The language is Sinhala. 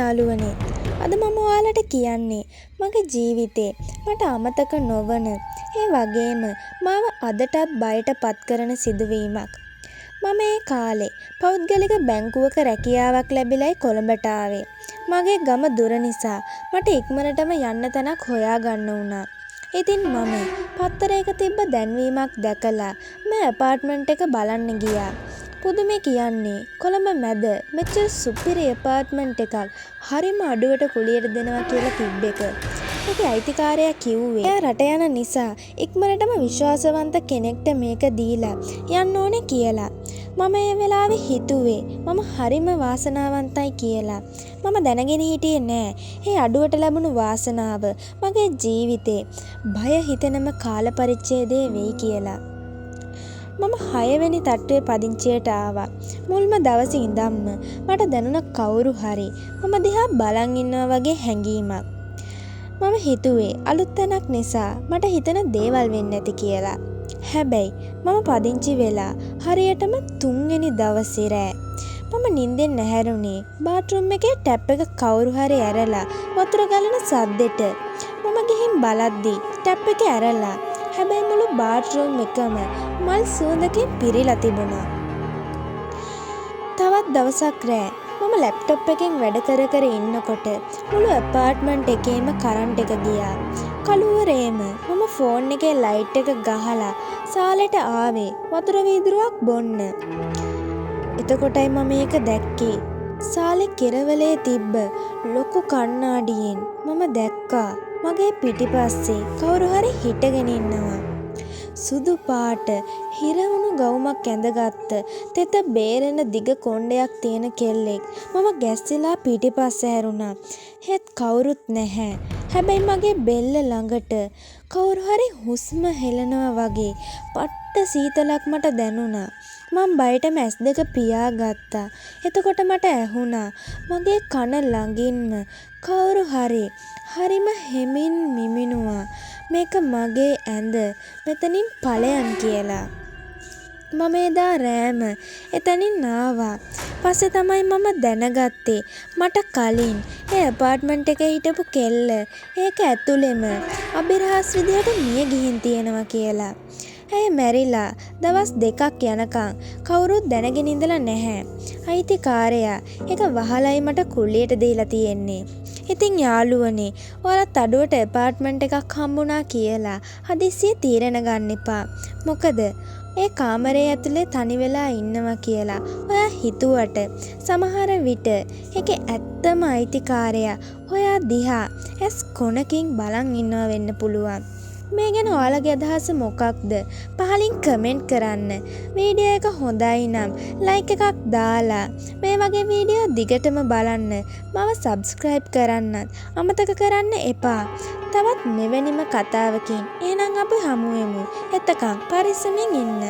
යාළුවනේ, අද මම ඔයාලට කියන්නේ මගේ ජීවිතේ මට අමතක නොවන ඒ වගේම මාව අදටත් බයට පත් කරන සිදුවීමක්. මම ඒ කාලේ පෞද්ගලික බැංකුවක රැකියාවක් ලැබිලයි කොළඹට ආවේ. මගේ ගම දුර නිසා මට ඉක්මනටම යන්න තැනක් හොයාගන්න වුණා. ඉතින් මම පත්තරයක තිබ්බ දැන්වීමක් දැකලා මේ ඇපාර්ට්මන්ට් එක බලන්න ගියා. පුදුමේ කියන්නේ කොළඹ මැද මෙච්චර සුපිරි ඇපාර්ට්මන්ට් එකක් හරිම අඩුවට කුලියට දෙනවා කියලා තිබ්බ එක. ඒකේ අයිතිකාරයා කිව්වේ එයා රට යන නිසා ඉක්මනටම විශ්වාසවන්ත කෙනෙක්ට මේක දීලා යන්න ඕනේ කියලා. මම ඒ වෙලාවේ හිතුවේ මම හරිම වාසනාවන්තයි කියලා. මම දැනගෙන හිටියේ නෑ මේ අඩුවට ලැබුණු වාසනාව මගේ ජීවිතේ බය හිතෙනම කාල පරිච්ඡේදයේ වෙයි කියලා. මම 6 වෙනි තට්ටුවේ පදිංචියට ආවා. මුල්ම දවසේ ඉඳන්ම මට දැනුණ කවුරු හරි මම දිහා බලන් ඉන්නවා වගේ හැඟීමක්. මම හිතුවේ අලුත් තැනක් නිසා මට හිතන දේවල් වෙන්නේ නැති කියලා. හැබැයි මම පදිංචි වෙලා හරියටම 3 වෙනි දවසේ රෑ මම නිින්දෙන් නැහැරුණේ බාත්රූම් එකේ ටැප් එක කවුරු හරි ඇරලා වතුර ගලන සද්දෙට. මම ගිහින් බලද්දි ටැප් එක ඇරලා හැබැයි මුළු බාත්රූම් එකම මල් සුවඳකින් පිරීලා තිබුණා. තවත් දවසක් රෑ මම ලැප්ටොප් එකෙන් වැඩ කර ඉන්නකොට මුළු ඇපාර්ට්මන්ට් එකේම කරන්ට් එක ගියා. කළුවරේම මම ෆෝන් එකේ ලයිට් එක ගහලා සාලෙට ආවේ වතුර වීදුරුවක් බොන්න. එතකොටයි මම මේක දැක්කේ. සාලේ කෙරවලේ තිබ්බ ලොකු කණ්ණාඩියෙන් මම දැක්කා මගේ පිටිපස්සේ කවුරු හරි හිටගෙන ඉන්නවා. සුදු පාට හිරවුණු ගවුමක් ඇඳගත්ත තෙත බේරෙන දිග කොණ්ඩයක් තියෙන කෙල්ලෙක් මම ගැස්සිලා පිටිපස්ස හැරුණා. හෙත් කවුරුත් නැහැ. හැබැයි මගේ බෙල්ල ළඟට කවුරු හරි හුස්ම හෙලනවා වගේ පට්ට සීතලක් මට දැනුණා. මම බයටම ඇස් දෙක පියාගත්තා. එතකොට මට ඇහුණා මගේ කන ළඟින්ම කවුරු හරි හරිම හෙමින් මිමිනුවා මේක මගේ ඇඳ මෙතනින් ඵලයන් කියලා. මම එදා රෑම එතනින් ආවා. පස්සේ තමයි මම දැනගත්තේ මට කලින් ඒ ඇපාර්ට්මන්ට් එකේ හිටපු කෙල්ල ඒක ඇතුළෙම අබිරහස් විදියට මිය ගිහින් තියෙනවා කියලා. ඇය මැරිලා දවස් 2ක් යනකම් කවුරුත් දැනගෙන ඉඳලා නැහැ. අයිතිකාරයා ඒක වහලයි මට කුලියට දීලා තියෙන්නේ. ඉතින් යාළුවනේ ඔයාලත් අඩුවට ඇපාර්ට්මන්ට් එකක් හම්බුණා කියලා හදිස්සියේ තීරණ ගන්න එපා. මොකද ඒ කාමරේ ඇතුලේ තනි වෙලා ඉන්නවා කියලා ඔයා හිතුවට සමහර විට ඒකේ ඇත්තම අයිතිකාරයා ඔයා දිහා ඇස් කොනකින් බලන් ඉන්නවා වෙන්න පුළුවන්. මේ ගැන ඔයාලගේ අදහස මොකක්ද? පහලින් කමෙන්ට් කරන්න. වීඩියෝ එක හොඳයි නම් ලයික් එකක් දාලා මේ වගේ වීඩියෝ දිගටම බලන්න මම සබ්ස්ක්‍රයිබ් කරන්නත් අමතක කරන්න එපා. තවත් මෙවැනිම කතාවකින් එහෙනම් අපි හමු වෙමු. එතකන් පරිස්සමින් ඉන්න.